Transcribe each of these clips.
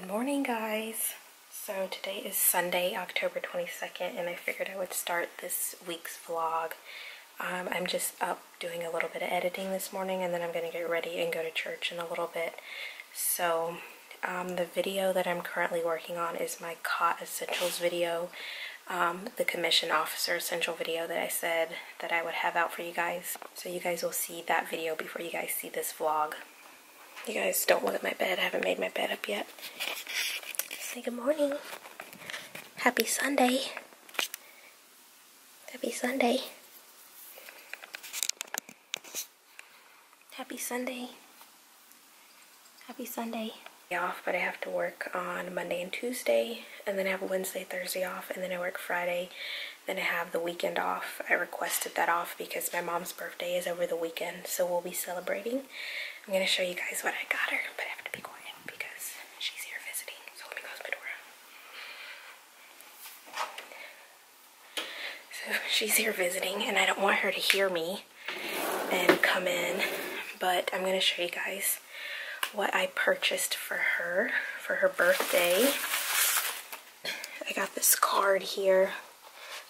morning, guys. So today is Sunday, October 22nd, and I figured I would start this week's vlog. I'm just up doing a little bit of editing this morning, and then I'm going to get ready and go to church in a little bit. So the video that I'm currently working on is my COT Essentials video, the commission officer essential video that I said that I would have out for you guys. So you guys will see that video before you guys see this vlog. You guys don't look at my bed. I haven't made my bed up yet. Say good morning. Happy Sunday. Happy Sunday. Happy Sunday. Happy Sunday. Off, but I have to work on Monday and Tuesday, and then I have Wednesday, Thursday off, and then I work Friday. Then I have the weekend off. I requested that off because my mom's birthday is over the weekend, so we'll be celebrating. I'm going to show you guys what I got her, but I have to be quiet because she's here visiting. So let me close my door. So she's here visiting, and I don't want her to hear me and come in, but I'm going to show you guys what I purchased for her birthday. I got this card here,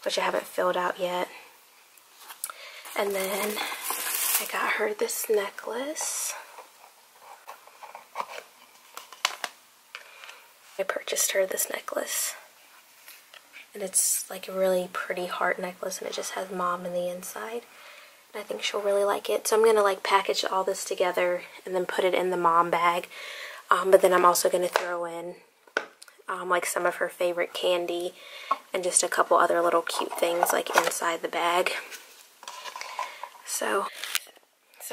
which I haven't filled out yet. And then I got her this necklace. I purchased her this necklace. And it's like a really pretty heart necklace, and it just has mom in the inside. I think she'll really like it. So I'm going to like package all this together and then put it in the mom bag. But then I'm also going to throw in like some of her favorite candy and just a couple other little cute things like inside the bag. So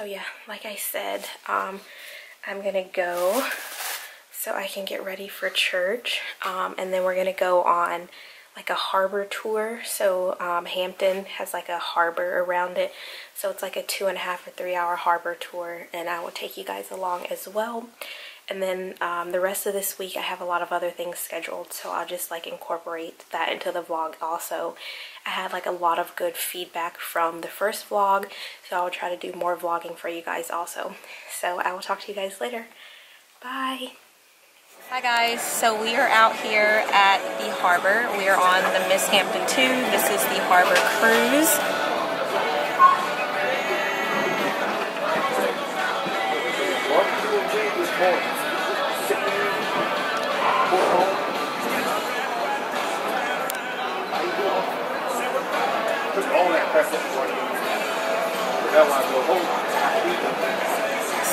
yeah, like I said, I'm going to go so I can get ready for church. And then we're going to go on like a harbor tour. So Hampton has like a harbor around it, so it's like a 2.5 or 3 hour harbor tour, and I will take you guys along as well. And then the rest of this week I have a lot of other things scheduled, so I'll just like incorporate that into the vlog also. I had like a lot of good feedback from the first vlog, so I'll try to do more vlogging for you guys also. So I will talk to you guys later. Bye. Hi guys, so we are out here at the harbor. We are on the Miss Hampton 2. This is the harbor cruise.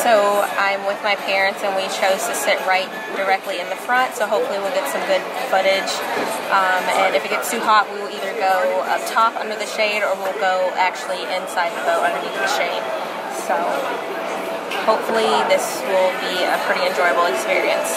So I'm with my parents, and we chose to sit right directly in the front, so hopefully we'll get some good footage. And if it gets too hot, we will either go up top under the shade, or we'll go actually inside the boat underneath the shade. So hopefully this will be a pretty enjoyable experience.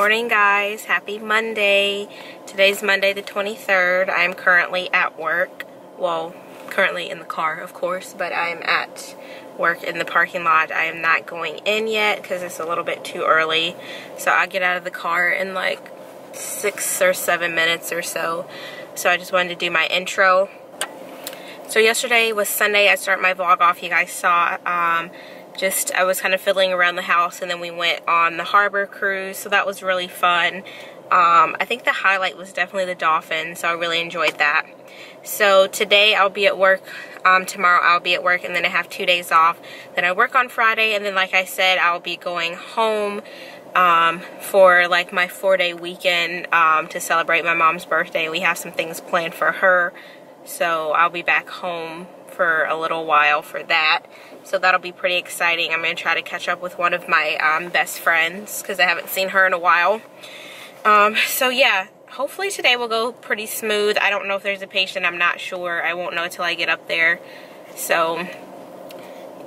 morning, guys. Happy Monday. Today's Monday the 23rd. I'm currently at work. Well, currently in the car, of course, but I'm at work in the parking lot. I am not going in yet because it's a little bit too early. So I'll get out of the car in like 6 or 7 minutes or so. So I just wanted to do my intro. So yesterday was Sunday. I started my vlog off. You guys saw. I was kind of fiddling around the house, and then we went on the harbor cruise, so that was really fun. I think the highlight was definitely the dolphins, so I really enjoyed that. So today I'll be at work, tomorrow I'll be at work, and then I have 2 days off. Then I work on Friday, and then like I said, I'll be going home for like my 4-day weekend to celebrate my mom's birthday. We have some things planned for her, so I'll be back home for a little while for that. So that'll be pretty exciting. I'm going to try to catch up with one of my best friends because I haven't seen her in a while. So yeah, hopefully today will go pretty smooth. I don't know if there's a patient. I'm not sure. I won't know until I get up there. So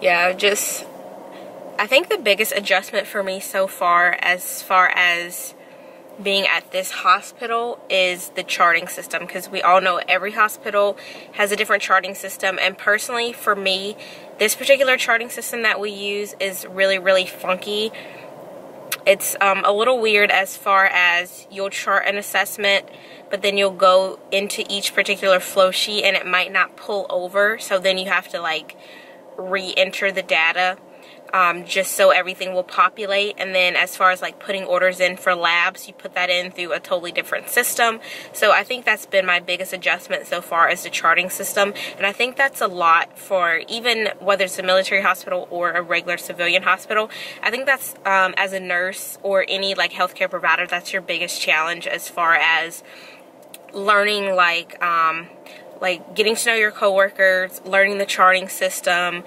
yeah, I think the biggest adjustment for me so far as being at this hospital is the charting system, because we all know every hospital has a different charting system, and personally for me, this particular charting system that we use is really funky. It's a little weird as far as you'll chart an assessment, but then you'll go into each particular flow sheet and it might not pull over, so then you have to like re-enter the data just so everything will populate. And then as far as like putting orders in for labs, you put that in through a totally different system. So I think that's been my biggest adjustment so far, is the charting system. And I think that's a lot for even whether it's a military hospital or a regular civilian hospital. I think that's as a nurse or any like healthcare provider, that's your biggest challenge as far as learning like getting to know your coworkers, learning the charting system,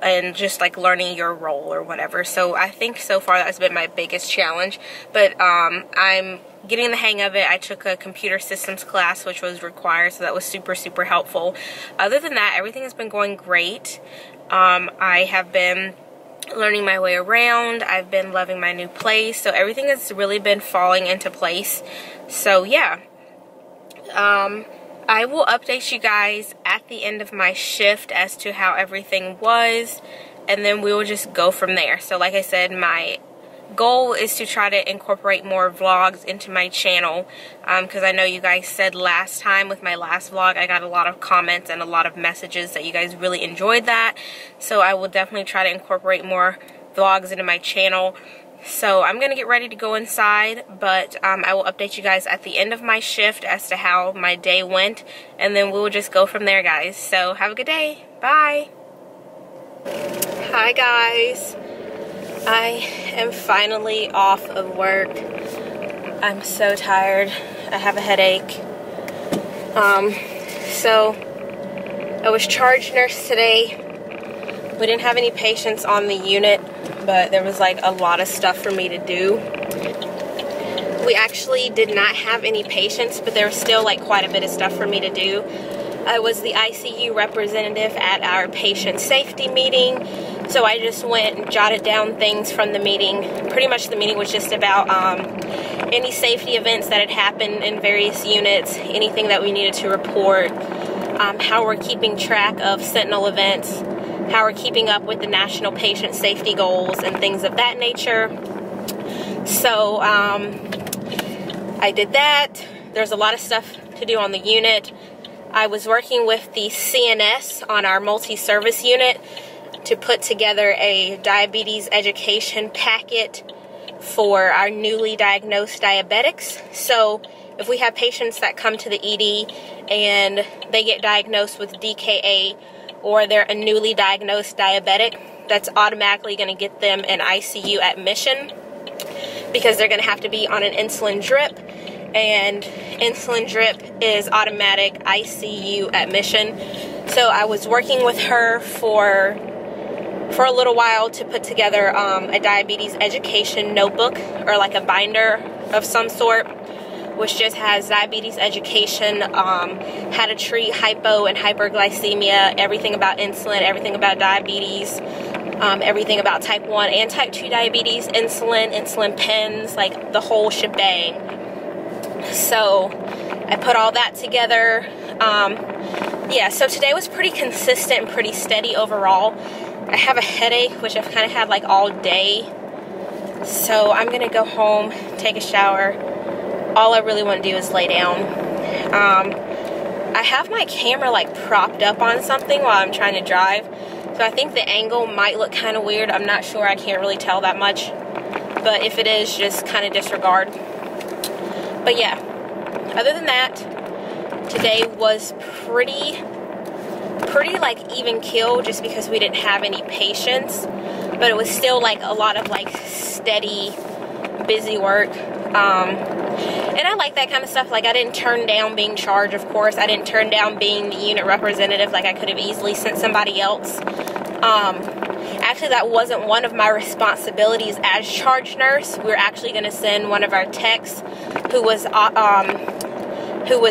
and just like learning your role or whatever. So I think so far that's been my biggest challenge, but I'm getting the hang of it. I took a computer systems class which was required, so that was super helpful. Other than that, everything has been going great. I have been learning my way around. I've been loving my new place, so everything has really been falling into place. So yeah, I will update you guys at the end of my shift as to how everything was, and then we will just go from there. So like I said, my goal is to try to incorporate more vlogs into my channel, because I know you guys said last time with my last vlog, I got a lot of comments and a lot of messages that you guys really enjoyed that. So I will definitely try to incorporate more vlogs into my channel. So I'm going to get ready to go inside, but I will update you guys at the end of my shift as to how my day went, and then we'll just go from there, guys. So have a good day. Bye. Hi, guys. I am finally off of work. I'm so tired. I have a headache. So I was charge nurse today. We didn't have any patients on the unit, but there was like a lot of stuff for me to do. We actually did not have any patients, but there was still like quite a bit of stuff for me to do. I was the ICU representative at our patient safety meeting, so I just went and jotted down things from the meeting. Pretty much the meeting was just about any safety events that had happened in various units, anything that we needed to report, how we're keeping track of sentinel events, how we're keeping up with the national patient safety goals and things of that nature. So I did that. There's a lot of stuff to do on the unit. I was working with the CNS on our multi-service unit to put together a diabetes education packet for our newly diagnosed diabetics. So if we have patients that come to the ED and they get diagnosed with DKA, or they're a newly diagnosed diabetic, that's automatically going to get them an ICU admission, because they're going to have to be on an insulin drip, and insulin drip is automatic ICU admission. So I was working with her for a little while to put together a diabetes education notebook, or like a binder of some sort, which just has diabetes education, how to treat hypo and hyperglycemia, everything about insulin, everything about diabetes, everything about type 1 and type 2 diabetes, insulin pens, like the whole shebang. So I put all that together. Yeah, so today was pretty consistent and pretty steady overall. I have a headache, which I've kind of had like all day. So I'm going to go home, take a shower. All I really want to do is lay down. I have my camera like propped up on something while I'm trying to drive. So I think the angle might look kind of weird. I'm not sure. I can't really tell that much. But if it is, just kind of disregard. But yeah, other than that, today was pretty like even keel, just because we didn't have any patients. But it was still like a lot of like steady, busy work. And I like that kind of stuff. Like, I didn't turn down being charged, of course. I didn't turn down being the unit representative. Like, I could have easily sent somebody else. Actually, that wasn't one of my responsibilities as charge nurse. We were actually going to send one of our techs who was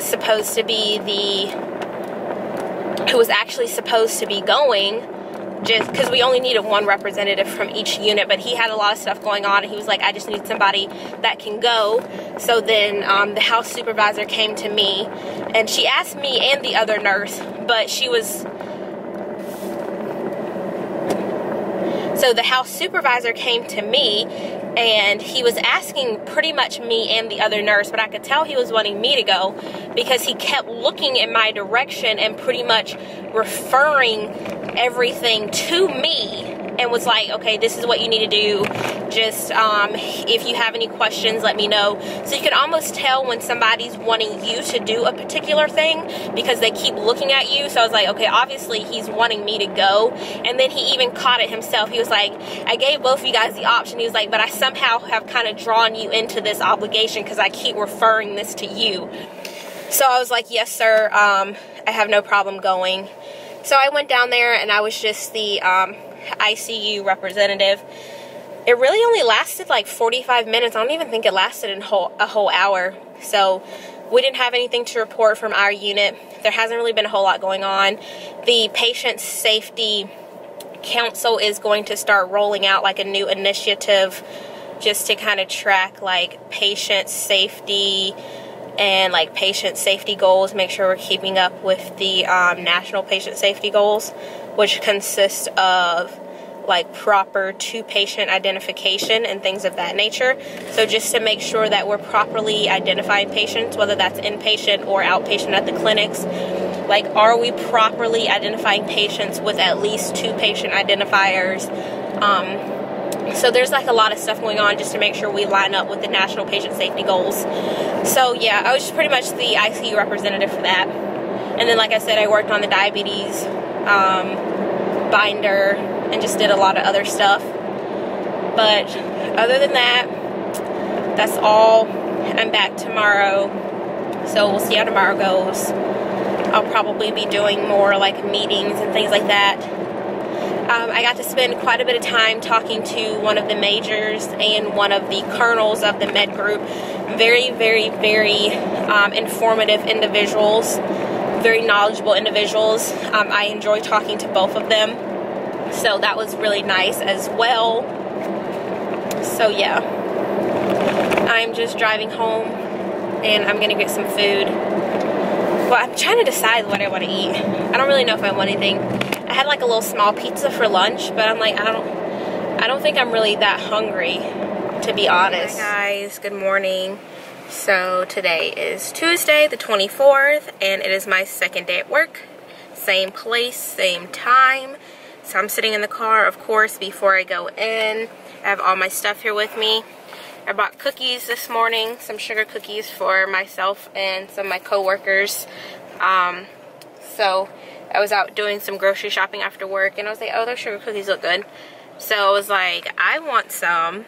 supposed to be who was actually supposed to be going, just because we only needed one representative from each unit, but he had a lot of stuff going on, and he was like, I just need somebody that can go. So then the house supervisor came to me, and she asked me and the other nurse, but so the house supervisor came to me, and he was asking pretty much me and the other nurse, but I could tell he was wanting me to go because he kept looking in my direction and pretty much referring everything to me, and was like, okay, this is what you need to do. Just, if you have any questions, let me know. So you can almost tell when somebody's wanting you to do a particular thing because they keep looking at you. So I was like, okay, obviously he's wanting me to go. And then he even caught it himself. He was like, I gave both of you guys the option. He was like, but I somehow have kind of drawn you into this obligation because I keep referring this to you. So I was like, yes, sir. I have no problem going. So I went down there, and I was just the ICU representative. It really only lasted like 45 minutes. I don't even think it lasted a whole hour. So we didn't have anything to report from our unit. There hasn't really been a whole lot going on. The Patient Safety Council is going to start rolling out like a new initiative just to kind of track like patient safety and like patient safety goals, make sure we're keeping up with the national patient safety goals, which consist of like proper patient identification and things of that nature. So just to make sure that we're properly identifying patients, whether that's inpatient or outpatient at the clinics, like, are we properly identifying patients with at least 2 patient identifiers? So there's like a lot of stuff going on just to make sure we line up with the national patient safety goals. So yeah, I was just pretty much the ICU representative for that. And then, like I said, I worked on the diabetes binder and just did a lot of other stuff. But other than that, that's all. I'm back tomorrow, so we'll see how tomorrow goes. I'll probably be doing more like meetings and things like that. I got to spend quite a bit of time talking to one of the majors and one of the colonels of the med group. Very, very, very informative individuals, very knowledgeable individuals. I enjoy talking to both of them, so that was really nice as well. So yeah, I'm just driving home, and I'm gonna get some food. Well, I'm trying to decide what I want to eat. I don't really know if I want anything. I had like a little small pizza for lunch, but I'm like, I don't think I'm really that hungry, to be honest. Hi guys, good morning. So today is Tuesday the 24th, and it is my second day at work. Same place, same time. So I'm sitting in the car, of course, before I go in. I have all my stuff here with me. I bought cookies this morning, some sugar cookies for myself and some of my co-workers. So I was out doing some grocery shopping after work, and I was like, oh, those sugar cookies look good. So I was like, I want some,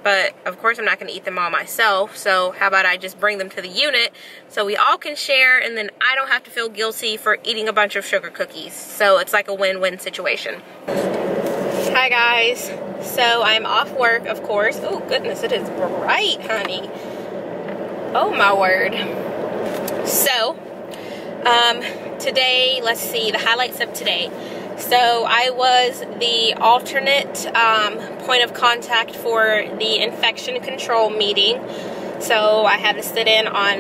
but of course I'm not going to eat them all myself, so how about I just bring them to the unit so we all can share, and then I don't have to feel guilty for eating a bunch of sugar cookies. So it's like a win-win situation. Hi guys, so I'm off work, of course. Oh goodness, it is bright, honey. Oh my word. So today, let's see the highlights of today. So I was the alternate point of contact for the infection control meeting. So I had to sit in on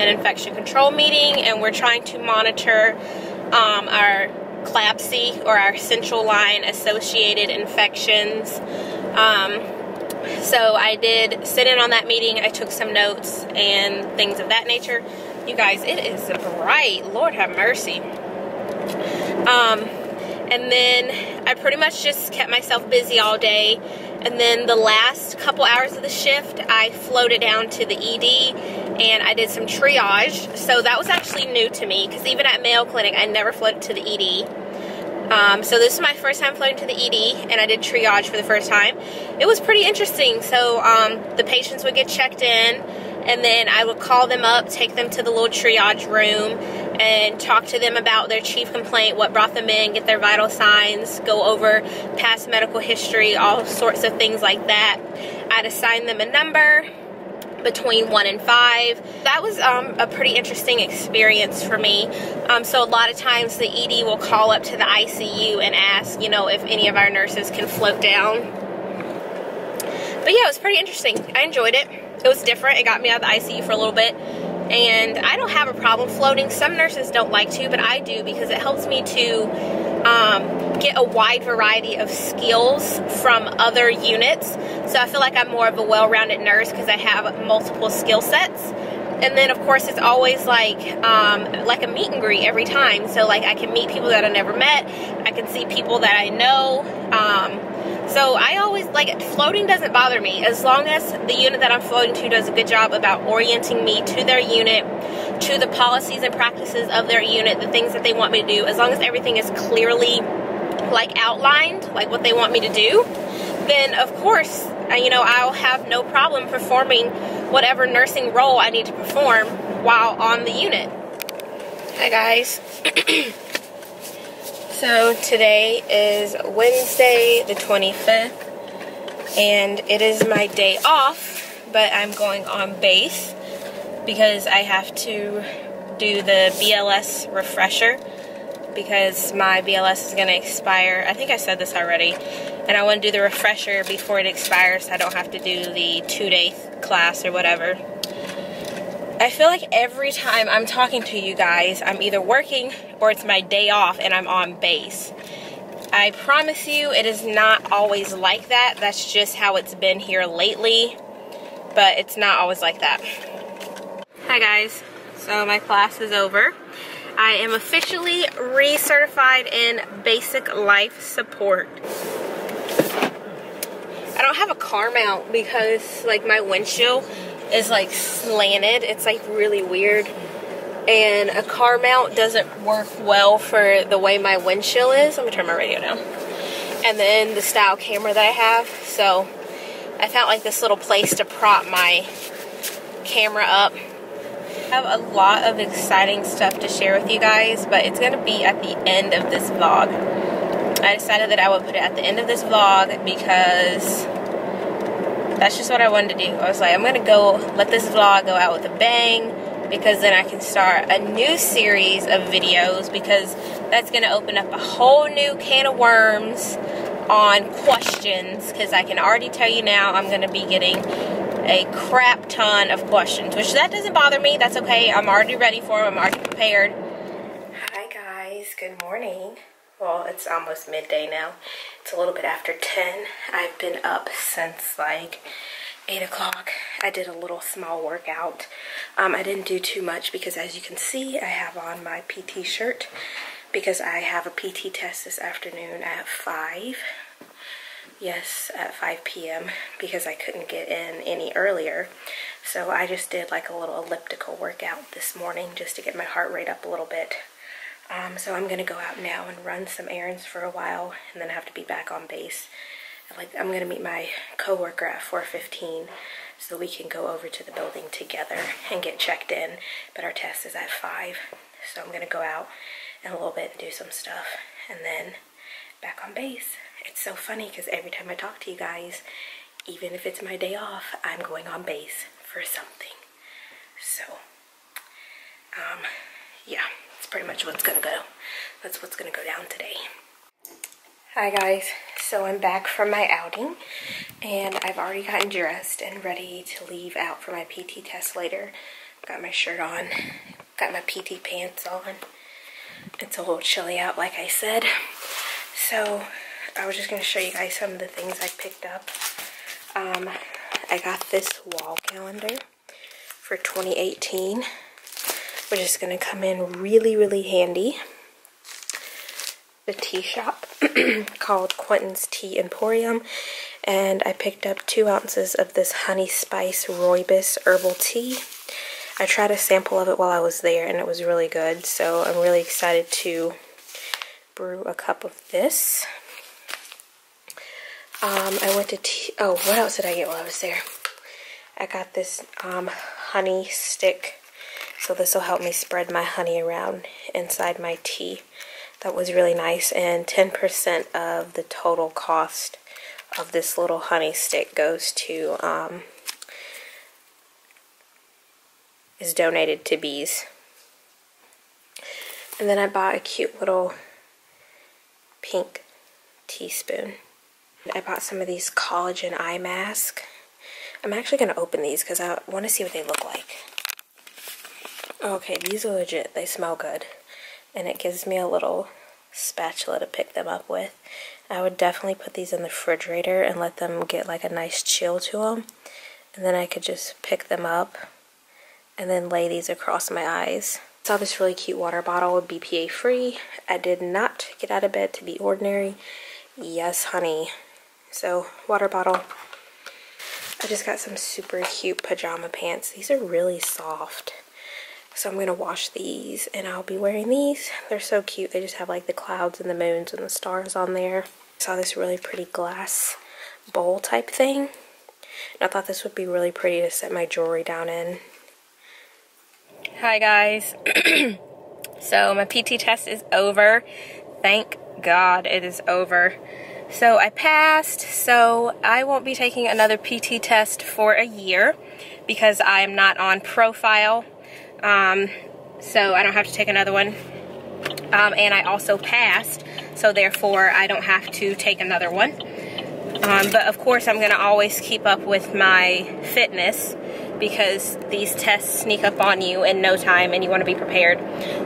an infection control meeting, and we're trying to monitor our CLABSI, or our central line associated infections. So I did sit in on that meeting. I took some notes and things of that nature. You guys, it is bright. Lord have mercy. And then I pretty much just kept myself busy all day. And then the last couple hours of the shift, I floated down to the ED and I did some triage. So that was actually new to me, because even at Mayo Clinic, I never floated to the ED. So this is my first time floating to the ED, and I did triage for the first time. It was pretty interesting. So the patients would get checked in, and then I would call them up, take them to the little triage room, and talk to them about their chief complaint, what brought them in, get their vital signs, go over past medical history, all sorts of things like that. I'd assign them a number between 1 and 5. That was a pretty interesting experience for me. So a lot of times the ED will call up to the ICU and ask, you know, if any of our nurses can float down. But yeah, it was pretty interesting. I enjoyed it. It was different. It got me out of the ICU for a little bit. And I don't have a problem floating. Some nurses don't like to, but I do, because it helps me to get a wide variety of skills from other units. So I feel like I'm more of a well-rounded nurse because I have multiple skill sets. And then of course it's always like a meet and greet every time. So like I can meet people that I never met. I can see people that I know. So I always, like, floating doesn't bother me as long as the unit that I'm floating to does a good job about orienting me to their unit, to the policies and practices of their unit, the things that they want me to do. As long as everything is clearly, like, outlined, like what they want me to do, then of course, you know, I'll have no problem performing whatever nursing role I need to perform while on the unit. Hi guys. So today is Wednesday the 25th, and it is my day off, but I'm going on base because I have to do the BLS refresher, because my BLS is going to expire. I think I said this already, and I want to do the refresher before it expires so I don't have to do the 2-day class or whatever. I feel like every time I'm talking to you guys, I'm either working or it's my day off and I'm on base. I promise you it is not always like that. That's just how it's been here lately, but it's not always like that. Hi guys, so my class is over. I am officially recertified in basic life support. I don't have a car mount because like my windshield is like slanted. It's like really weird, and a car mount doesn't work well for the way my windshield is. Let me turn my radio down. And then the style camera that I have, so I found like this little place to prop my camera up. I have a lot of exciting stuff to share with you guys, but it's gonna be at the end of this vlog. I decided that I would put it at the end of this vlog because that's just what I wanted to do. I was like, I'm gonna go let this vlog go out with a bang, because then I can start a new series of videos, because that's gonna open up a whole new can of worms on questions, because I can already tell you now I'm gonna be getting a crap ton of questions, which that doesn't bother me. That's okay. I'm already ready for them. I'm already prepared. Hi guys, good morning. Well, it's almost midday now. It's a little bit after 10. I've been up since like 8 o'clock. I did a little small workout. I didn't do too much because, as you can see, I have on my PT shirt because I have a PT test this afternoon at 5. Yes, at 5 p.m. because I couldn't get in any earlier. So I just did like a little elliptical workout this morning just to get my heart rate up a little bit. So I'm gonna go out now and run some errands for a while, and then I have to be back on base. I'm gonna meet my coworker at 4:15 so we can go over to the building together and get checked in. But our test is at 5, so I'm gonna go out in a little bit and do some stuff, and then back on base. It's so funny because every time I talk to you guys, even if it's my day off, I'm going on base for something. So, yeah. Pretty much what's gonna go. That's what's gonna go down today. Hi guys, so I'm back from my outing and I've already gotten dressed and ready to leave out for my PT test later. Got my shirt on, got my PT pants on. It's a little chilly out like I said. So I was just going to show you guys some of the things I picked up. I got this wall calendar for 2018, which is going to come in really handy. The tea shop called Quentin's Tea Emporium, and I picked up 2 ounces of this honey spice Rooibos herbal tea. I tried a sample of it while I was there and it was really good, so I'm really excited to brew a cup of this. I went to what else did I get while I was there? I got this honey stick, so this will help me spread my honey around inside my tea. That was really nice, and 10% of the total cost of this little honey stick goes to, is donated to bees. And then I bought a cute little pink teaspoon. I bought some of these Collagen Eye Masks. I'm actually going to open these because I want to see what they look like. Okay, these are legit. They smell good. And it gives me a little spatula to pick them up with. I would definitely put these in the refrigerator and let them get like a nice chill to them. And then I could just pick them up and then lay these across my eyes. I saw this really cute water bottle with BPA free. I did not get out of bed to be ordinary. Yes, honey. So, water bottle. I just got some super cute pajama pants. These are really soft. So I'm going to wash these and I'll be wearing these. They're so cute. They just have like the clouds and the moons and the stars on there. I saw this really pretty glass bowl type thing. And I thought this would be really pretty to set my jewelry down in. Hi guys. So my PT test is over. Thank God it is over. So I passed, so I won't be taking another PT test for a year because I am not on profile. So I don't have to take another one. And I also passed, so therefore I don't have to take another one. But of course I'm going to always keep up with my fitness because these tests sneak up on you in no time and you want to be prepared.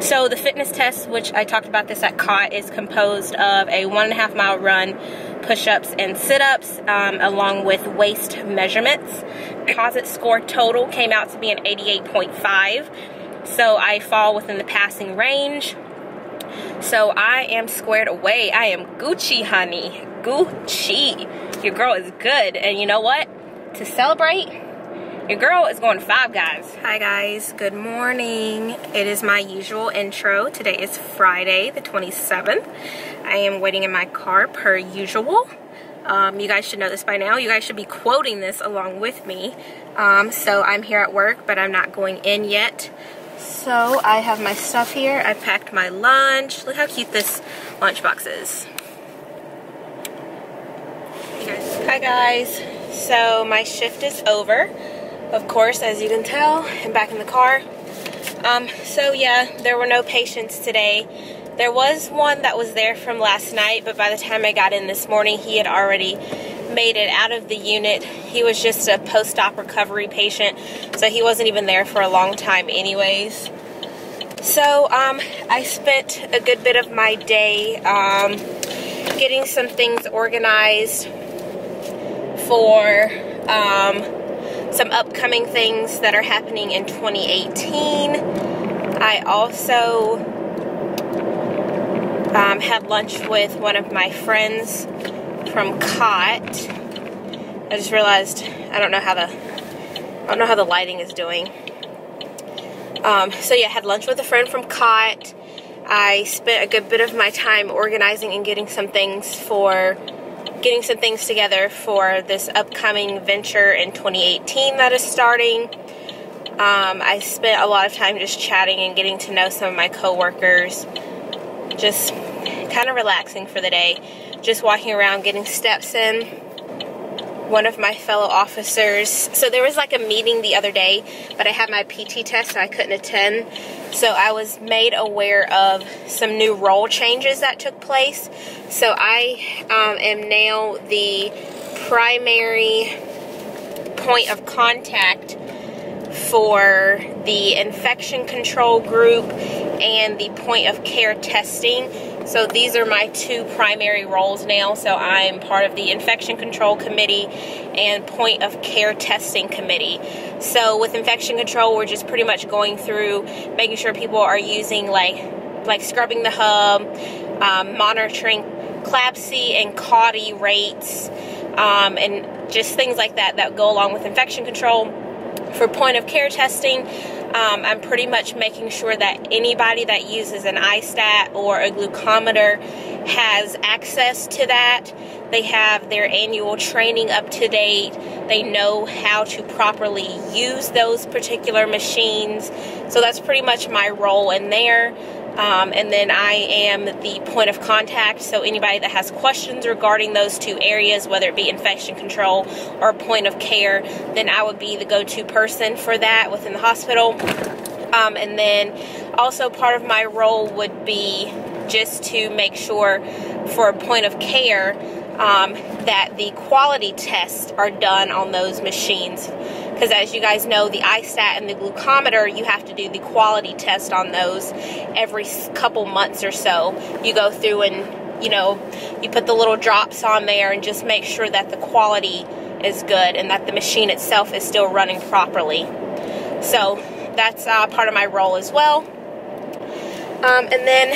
So the fitness test, which I talked about this at COT, is composed of a 1.5 mile run, push-ups and sit-ups, along with waist measurements. Composite score total came out to be an 88.5, so I fall within the passing range. So I am squared away. I am Gucci, honey. Gucci. Your girl is good. And you know what? To celebrate, your girl is going to Five Guys. Hi guys, good morning. It is my usual intro. Today is Friday the 27th. I am waiting in my car per usual. You guys should know this by now. You guys should be quoting this along with me. So I'm here at work, but I'm not going in yet. So I have my stuff here. I packed my lunch. Look how cute this lunchbox is. Hi guys. So my shift is over. Of course, as you can tell, I'm back in the car. So yeah, there were no patients today. There was one that was there from last night, but by the time I got in this morning, he had already made it out of the unit. He was just a post-op recovery patient, so he wasn't even there for a long time anyways. So I spent a good bit of my day getting some things organized for some upcoming things that are happening in 2018. I also had lunch with one of my friends from COT. I just realized I don't know how the lighting is doing. So yeah, I had lunch with a friend from COT. I spent a good bit of my time organizing and getting some things together for this upcoming venture in 2018 that is starting. I spent a lot of time just chatting and getting to know some of my coworkers, just kind of relaxing for the day, just walking around getting steps in. one of my fellow officers. So there was like a meeting the other day, but I had my PT test, so I couldn't attend. So I was made aware of some new role changes that took place. So I am now the primary point of contact for the infection control group and the point of care testing. So these are my two primary roles now. So I'm part of the infection control committee and point of care testing committee. So with infection control, we're just pretty much going through making sure people are using like scrubbing the hub, monitoring CLABSI and CAUTI rates, and just things like that that go along with infection control. For point of care testing, I'm pretty much making sure that anybody that uses an iStat or a glucometer has access to that. They have their annual training up to date. They know how to properly use those particular machines. So that's pretty much my role in there. And then I am the point of contact, so anybody that has questions regarding those two areas, whether it be infection control or point of care, then I would be the go-to person for that within the hospital. And then also part of my role would be just to make sure for a point of care that the quality tests are done on those machines. Because as you guys know, the iStat and the glucometer, you have to do the quality test on those every couple months or so. You go through and, you know, you put the little drops on there and just make sure that the quality is good and that the machine itself is still running properly. So that's part of my role as well. And then,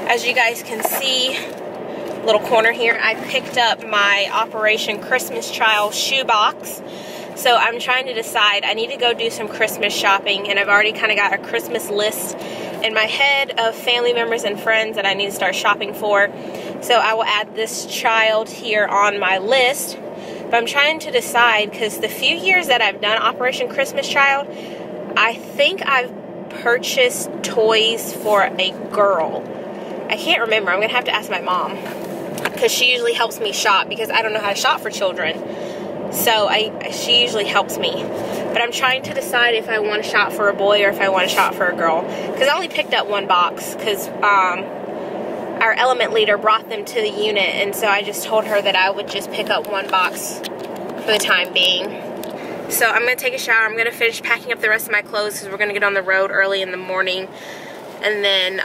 as you guys can see, little corner here, I picked up my Operation Christmas Child shoebox. So I'm trying to decide, I need to go do some Christmas shopping, and I've already kind of got a Christmas list in my head of family members and friends that I need to start shopping for. So I will add this child here on my list. But I'm trying to decide, because the few years that I've done Operation Christmas Child, I think I've purchased toys for a girl. I can't remember. I'm going to have to ask my mom, because she usually helps me shop, because I don't know how to shop for children. So she usually helps me. But I'm trying to decide if I want to shop for a boy or if I want to shop for a girl. Because I only picked up one box, because our element leader brought them to the unit. And so I just told her that I would just pick up one box for the time being. So I'm going to take a shower. I'm going to finish packing up the rest of my clothes, because we're going to get on the road early in the morning. And then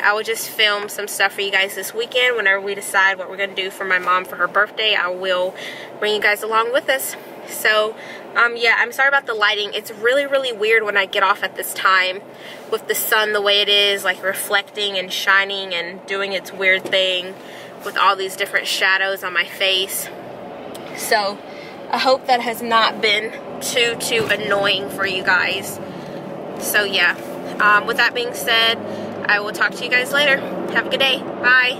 I will just film some stuff for you guys this weekend. Whenever we decide what we're going to do for my mom for her birthday, I will bring you guys along with us. So, yeah, I'm sorry about the lighting. It's really, really weird when I get off at this time with the sun the way it is, like reflecting and shining and doing its weird thing with all these different shadows on my face. So, I hope that has not been too annoying for you guys. So, yeah. With that being said, I will talk to you guys later. Have a good day. Bye.